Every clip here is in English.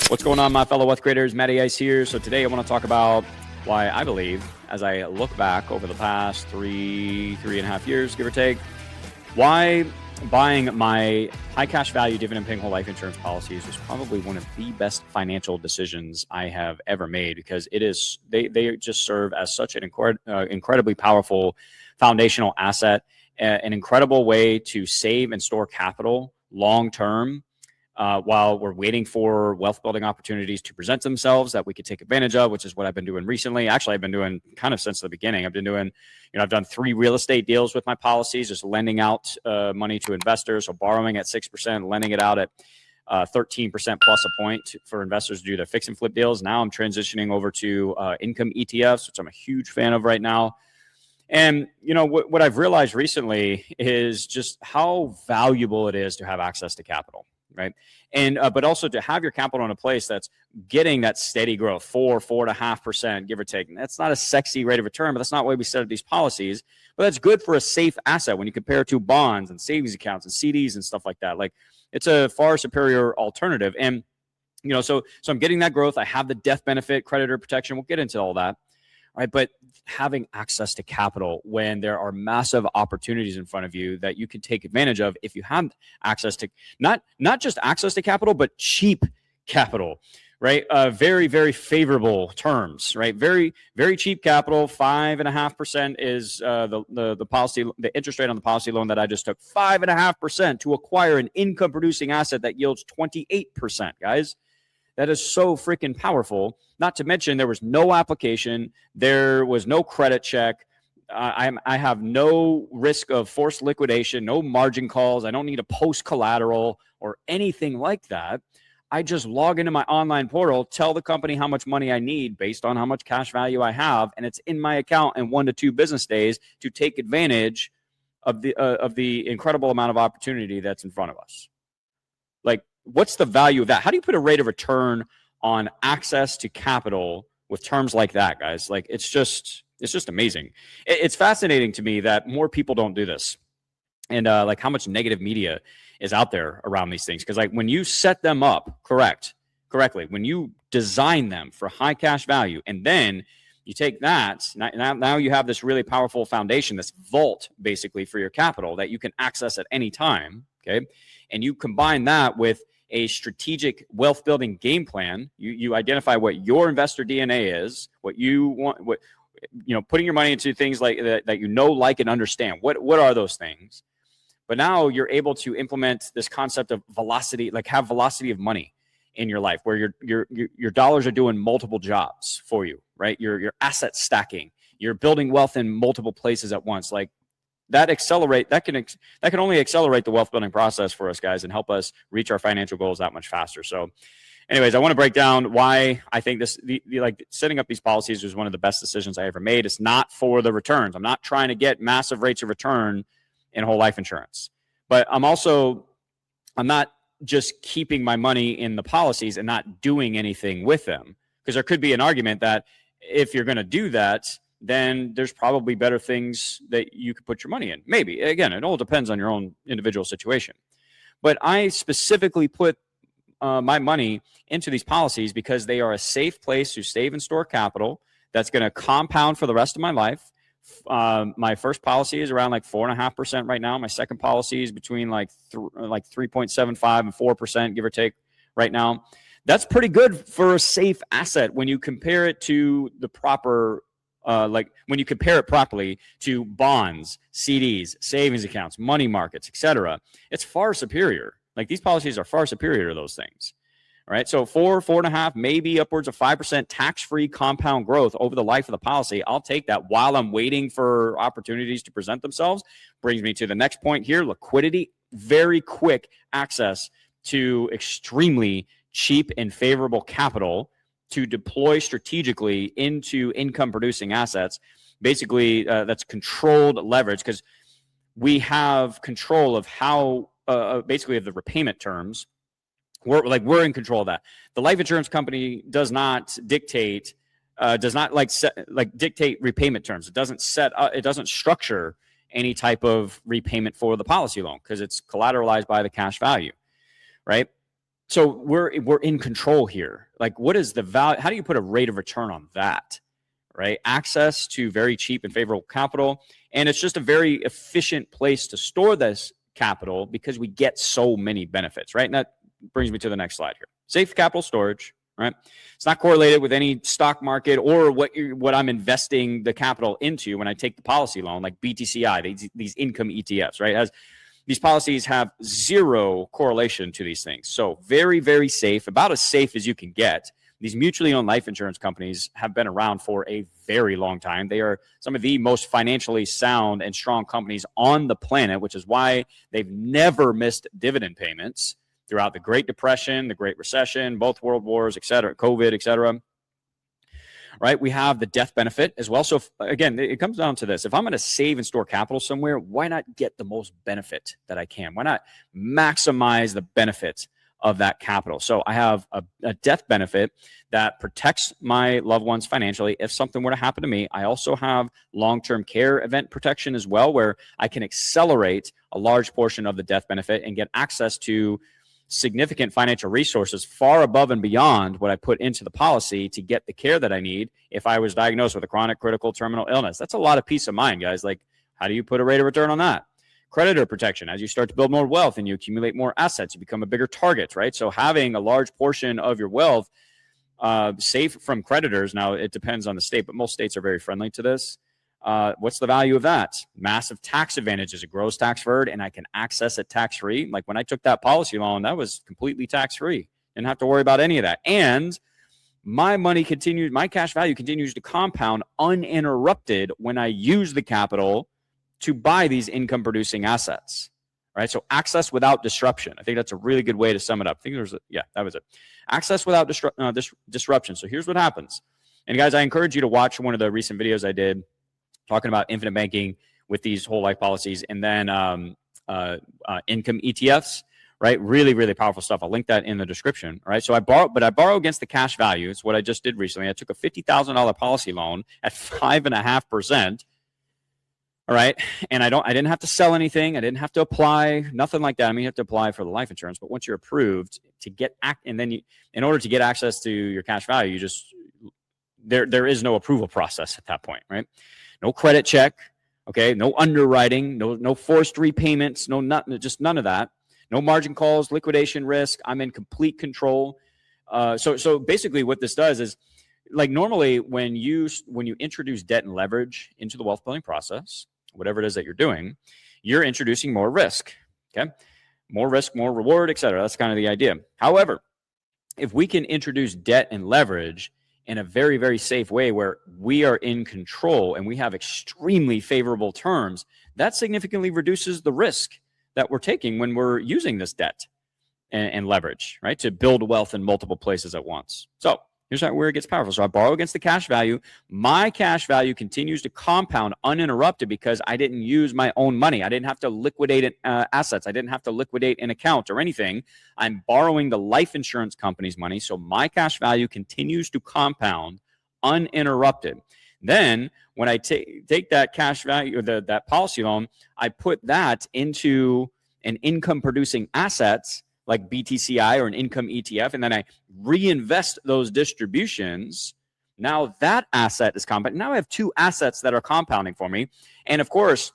What's going on, my fellow wealth creators? Matty Ice here. So today I want to talk about why I believe, as I look back over the past three and a half years, give or take, why buying my high cash value dividend-paying whole life insurance policies was probably one of the best financial decisions I have ever made, because they just serve as such an incredibly powerful foundational asset, an incredible way to save and store capital long term. While we're waiting for wealth building opportunities to present themselves that we could take advantage of, which is what I've been doing recently. Actually, I've been doing kind of since the beginning. I've been doing, I've done 3 real estate deals with my policies, just lending out money to investors. So borrowing at 6%, lending it out at 13% plus a point for investors to do their fix and flip deals. Now I'm transitioning over to income ETFs, which I'm a huge fan of right now. And, what I've realized recently is just how valuable it is to have access to capital. Right. And but also to have your capital in a place that's getting that steady growth, 4.5%, give or take. And that's not a sexy rate of return, but that's not why we set up these policies. But that's good for a safe asset when you compare it to bonds and savings accounts and CDs and stuff like that. Like, it's a far superior alternative. And, so I'm getting that growth. I have the death benefit, creditor protection. We'll get into all that. Right. But having access to capital when there are massive opportunities in front of you that you can take advantage of if you have access to not just access to capital, but cheap capital. Right. Very, very favorable terms. Right. Very, very cheap capital. 5.5% is the policy, the interest rate on the policy loan that I just took. 5.5% to acquire an income producing asset that yields 28%, guys. That is so freaking powerful. Not to mention, there was no application. There was no credit check. I have no risk of forced liquidation, no margin calls. I don't need a post collateral or anything like that. I just log into my online portal, tell the company how much money I need based on how much cash value I have, and it's in my account in 1 to 2 business days to take advantage of the incredible amount of opportunity that's in front of us. Like, what's the value of that? How do you put a rate of return on access to capital with terms like that, guys? Like, it's just amazing. It's fascinating to me that more people don't do this, and like how much negative media is out there around these things. Because like when you set them up correctly, when you design them for high cash value, and then you take that, now you have this really powerful foundation, this vault basically for your capital that you can access at any time. Okay. And you combine that with a strategic wealth building game plan. You identify what your investor DNA is, what you want, putting your money into things like that like and understand. What are those things? But now you're able to implement this concept of velocity, like have velocity of money in your life, where your dollars are doing multiple jobs for you, right? Your asset stacking, you're building wealth in multiple places at once. Like, that can only accelerate the wealth building process for us, guys, and help us reach our financial goals that much faster. So anyways, I want to break down why I think like setting up these policies was one of the best decisions I ever made. It's not for the returns. I'm not trying to get massive rates of return in whole life insurance, but I'm not just keeping my money in the policies and not doing anything with them, because there could be an argument that if you're going to do that, then there's probably better things that you could put your money in. Maybe. Again, it all depends on your own individual situation. But I specifically put my money into these policies because they are a safe place to save and store capital that's going to compound for the rest of my life. My first policy is around like 4.5% right now. My second policy is between like 3.75 and 4%, give or take, right now. That's pretty good for a safe asset when you compare it to the proper when you compare it properly to bonds, CDs, savings accounts, money markets, etc. It's far superior. Like, these policies are far superior to those things. All right. So 4.5, maybe upwards of 5% tax-free compound growth over the life of the policy. I'll take that while I'm waiting for opportunities to present themselves. Brings me to the next point here: liquidity. Very quick access to extremely cheap and favorable capital to deploy strategically into income producing assets. Basically, that's controlled leverage, because we have control of how basically of the repayment terms. We're in control of that. The life insurance company does not dictate dictate repayment terms. It doesn't structure any type of repayment for the policy loan because it's collateralized by the cash value, right? So we're in control here. Like, what is the value? How do you put a rate of return on that? Right? Access to very cheap and favorable capital. And it's just a very efficient place to store this capital because we get so many benefits, right? And that brings me to the next slide here. Safe capital storage, right? It's not correlated with any stock market or what I'm investing the capital into when I take the policy loan, like BTCI, these income ETFs, right? These policies have zero correlation to these things. So very, very safe, about as safe as you can get. These mutually owned life insurance companies have been around for a very long time. They are some of the most financially sound and strong companies on the planet, which is why they've never missed dividend payments throughout the Great Depression, the Great Recession, both world wars, et cetera, COVID, et cetera. Right? We have the death benefit as well. So again, it comes down to this. If I'm going to save and store capital somewhere, why not get the most benefit that I can? Why not maximize the benefits of that capital? So I have a death benefit that protects my loved ones financially if something were to happen to me. I also have long-term care event protection as well, where I can accelerate a large portion of the death benefit and get access to significant financial resources far above and beyond what I put into the policy to get the care that I need if I was diagnosed with a chronic, critical, terminal illness. That's a lot of peace of mind, guys. Like, how do you put a rate of return on that? Creditor protection. As you start to build more wealth and you accumulate more assets, you become a bigger target, right? So having a large portion of your wealth safe from creditors. Now, it depends on the state, but most states are very friendly to this. What's the value of that? Massive tax advantages. It grows tax-deferred, and I can access it tax-free. Like when I took that policy loan, that was completely tax-free. Didn't have to worry about any of that. And my cash value continues to compound uninterrupted when I use the capital to buy these income-producing assets, right? So access without disruption. I think that's a really good way to sum it up. I think that was it. Access without disruption. So here's what happens. And guys, I encourage you to watch one of the recent videos I did talking about infinite banking with these whole life policies, and then income ETFs, right? Really, really powerful stuff. I'll link that in the description, right? So I borrow against the cash value. It's what I just did recently. I took a $50,000 policy loan at 5.5%. All right. And I didn't have to sell anything. I didn't have to apply, nothing like that. I mean, you have to apply for the life insurance, but once you're approved in order to get access to your cash value, there is no approval process at that point, right? No credit check. Okay. No underwriting, no forced repayments, just none of that. No margin calls, liquidation risk. I'm in complete control. So basically what this does is, like, normally when you introduce debt and leverage into the wealth building process, whatever it is that you're doing, you're introducing more risk. Okay. More risk, more reward, et cetera. That's kind of the idea. However, if we can introduce debt and leverage in a very, very safe way where we are in control and we have extremely favorable terms, that significantly reduces the risk that we're taking when we're using this debt and leverage, right, to build wealth in multiple places at once. So here's where it gets powerful. So I borrow against the cash value. My cash value continues to compound uninterrupted because I didn't use my own money. I didn't have to liquidate assets. I didn't have to liquidate an account or anything. I'm borrowing the life insurance company's money. So my cash value continues to compound uninterrupted. Then when I take that cash value, or that policy loan, I put that into an income producing assets like BTCI or an income ETF, and then I reinvest those distributions. Now that asset is compounding. Now I have two assets that are compounding for me. And of course,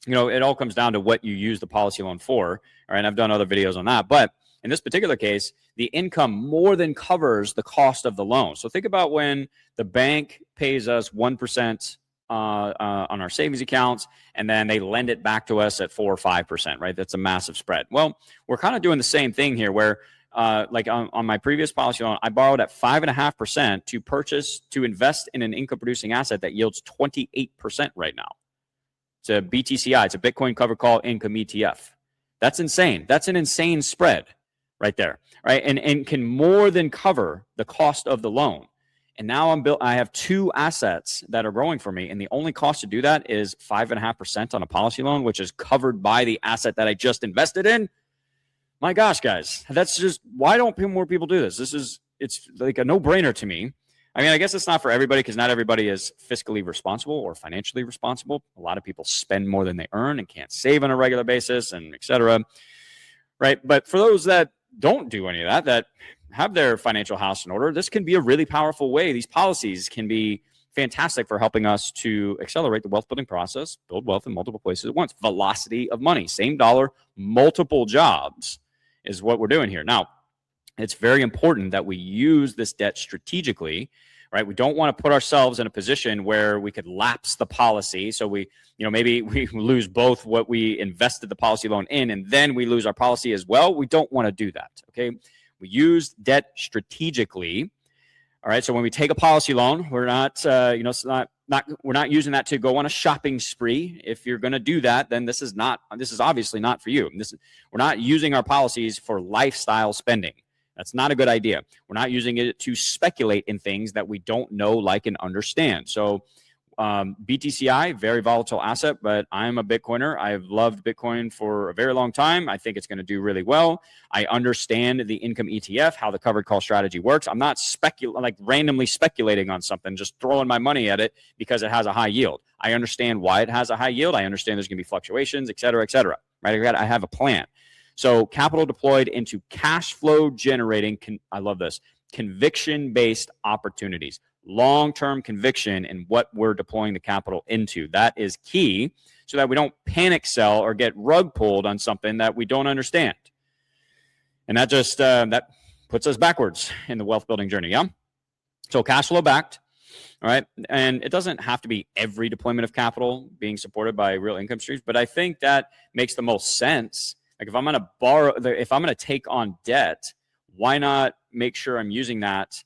it all comes down to what you use the policy loan for. All right, I've done other videos on that. But in this particular case, the income more than covers the cost of the loan. So think about when the bank pays us 1% on our savings accounts, and then they lend it back to us at 4 or 5%, right? That's a massive spread. Well, we're kind of doing the same thing here where, like on my previous policy loan, I borrowed at 5.5% to invest in an income producing asset that yields 28% right now. It's a BTCI. It's a Bitcoin covered call income ETF. That's insane. That's an insane spread right there, right? And can more than cover the cost of the loan. And now I have two assets that are growing for me, and the only cost to do that is 5.5% on a policy loan, which is covered by the asset that I just invested in. My gosh, guys, that's just, why don't more people do this? It's like a no-brainer to me. I mean, I guess it's not for everybody because not everybody is fiscally responsible or financially responsible. A lot of people spend more than they earn and can't save on a regular basis, and et cetera. Right? But for those that don't do any of that, that have their financial house in order, this can be a really powerful way. These policies can be fantastic for helping us to accelerate the wealth building process, build wealth in multiple places at once. Velocity of money, same dollar, multiple jobs is what we're doing here. Now, it's very important that we use this debt strategically, right? We don't want to put ourselves in a position where we could lapse the policy. So we, maybe we lose both what we invested the policy loan in, and then we lose our policy as well. We don't want to do that. Okay. We use debt strategically. All right. So when we take a policy loan, we're not, we're not using that to go on a shopping spree. If you're going to do that, then this is obviously not for you. We're not using our policies for lifestyle spending. That's not a good idea. We're not using it to speculate in things that we don't know, like, and understand. So BTCI, very volatile asset, but I'm a Bitcoiner. I've loved Bitcoin for a very long time. I think it's going to do really well. I understand the income ETF, how the covered call strategy works. I'm not randomly speculating on something, just throwing my money at it because it has a high yield. I understand why it has a high yield. I understand there's going to be fluctuations, et cetera, right? I have a plan. So capital deployed into cash flow generating, I love this, conviction-based opportunities. Long-term conviction in what we're deploying the capital into. That is key so that we don't panic sell or get rug pulled on something that we don't understand. And that just, that puts us backwards in the wealth building journey, yeah? So cash flow backed, all right? And it doesn't have to be every deployment of capital being supported by real income streams, but I think that makes the most sense. Like if I'm going to borrow, if I'm going to take on debt, why not make sure I'm using that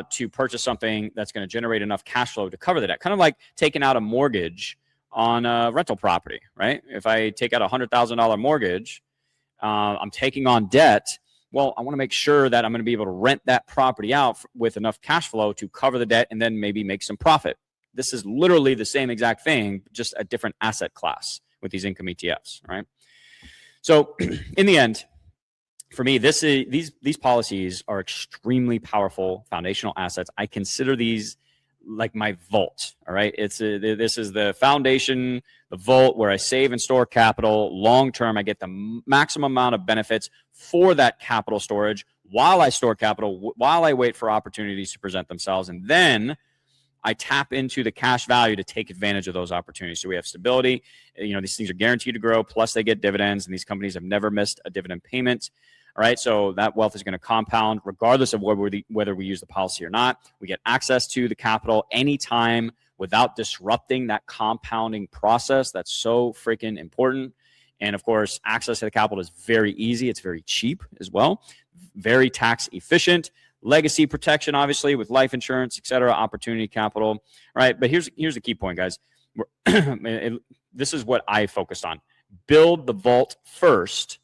to purchase something that's going to generate enough cash flow to cover the debt? Kind of like taking out a mortgage on a rental property, right? If I take out a $100,000 mortgage, I'm taking on debt. Well, I want to make sure that I'm going to be able to rent that property out with enough cash flow to cover the debt and then maybe make some profit. This is literally the same exact thing, just a different asset class with these income ETFs, right? So in the end, for me, these policies are extremely powerful foundational assets. I consider these like my vault. All right, this is the foundation, the vault where I save and store capital long term. I get the maximum amount of benefits for that capital storage while I store capital, while I wait for opportunities to present themselves, and then I tap into the cash value to take advantage of those opportunities. So we have stability. These things are guaranteed to grow. Plus, they get dividends, and these companies have never missed a dividend payment. All right, so that wealth is going to compound regardless of whether we use the policy or not. We get access to the capital anytime without disrupting that compounding process. That's so freaking important. And of course, access to the capital is very easy. It's very cheap as well. Very tax efficient. Legacy protection, obviously, with life insurance, et cetera, opportunity capital. All right, but here's the key point, guys. This is what I focused on. Build the vault first,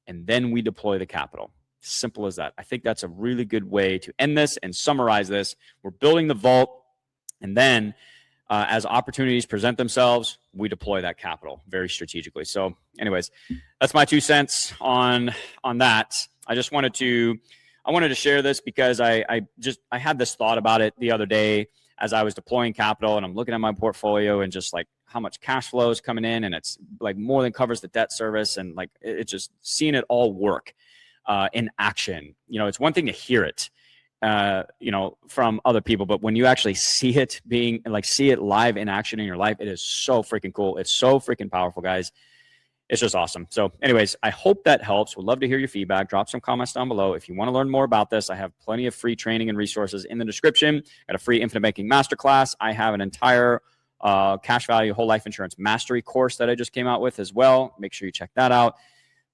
and then we deploy the capital. Simple as that. I think that's a really good way to end this and summarize this. We're building the vault, and then as opportunities present themselves, we deploy that capital very strategically. So anyways, that's my 2 cents on that. I wanted to share this because I had this thought about it the other day as I was deploying capital, and I'm looking at my portfolio and just like how much cash flow is coming in, and it's like more than covers the debt service, and like it's just seeing it all work in action. It's one thing to hear it, from other people, but when you actually see it see it live in action in your life, it is so freaking cool. It's so freaking powerful, guys. It's just awesome. So anyways, I hope that helps. Would love to hear your feedback. Drop some comments down below. If you want to learn more about this, I have plenty of free training and resources in the description. Got a free Infinite Banking Masterclass. I have an entire cash value whole life insurance mastery course that I just came out with as well. Make sure you check that out.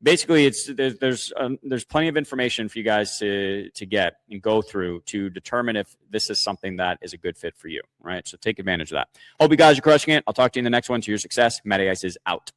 Basically, there's plenty of information for you guys to get and go through to determine if this is something that is a good fit for you. Right? So take advantage of that. Hope you guys are crushing it. I'll talk to you in the next one. To your success. Matty Ice is out.